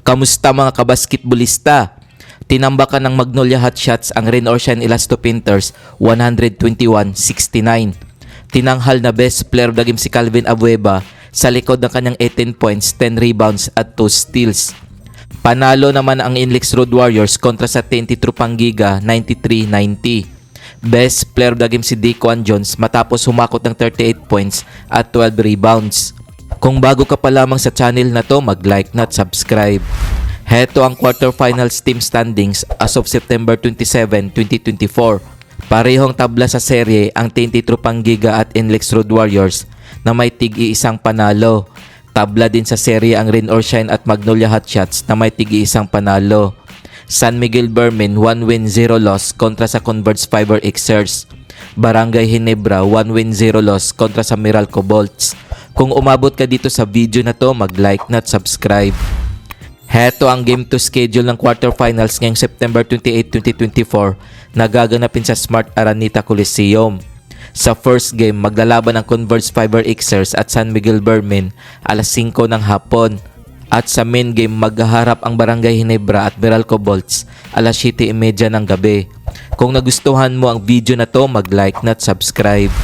Kamusta mga kabasketbolista? Tinambakan ng Magnolia Hotshots ang Rain or Shine Elasto Painters 121-69. Tinanghal na best player of the game si Calvin Abueva sa likod ng kanyang 18 points, 10 rebounds at 2 steals. Panalo naman ang Inlex Road Warriors kontra sa TNT Trupangiga 93-90. Best player of the game si Daquan Jones matapos humakot ng 38 points at 12 rebounds. Kung bago ka pa lamang sa channel na to, mag-like na at subscribe. Heto ang quarterfinals team standings as of September 27, 2024. Parehong tabla sa serye ang TNT Trupangiga at Inlex Road Warriors na may tig-iisang panalo. Tabla din sa serye ang Rain or Shine at Magnolia Hotshots na may tig-iisang panalo. San Miguel Bermin 1 win 0 loss kontra sa Converge Fiber Xers. Barangay Ginebra 1 win 0 loss kontra sa Meralco Bolts. Kung umabot ka dito sa video na to, mag-like na at subscribe. Heto ang Game 2 schedule ng quarterfinals ngayong September 28, 2024 na gaganapin sa Smart Araneta Coliseum. Sa first game, maglalaban ang Converge Fiber Xers at San Miguel Bermin alas 5 ng hapon. At sa main game, maghaharap ang Barangay Ginebra at Meralco Bolts alas 7:30 ng gabi. Kung nagustuhan mo ang video na to, mag-like na at subscribe.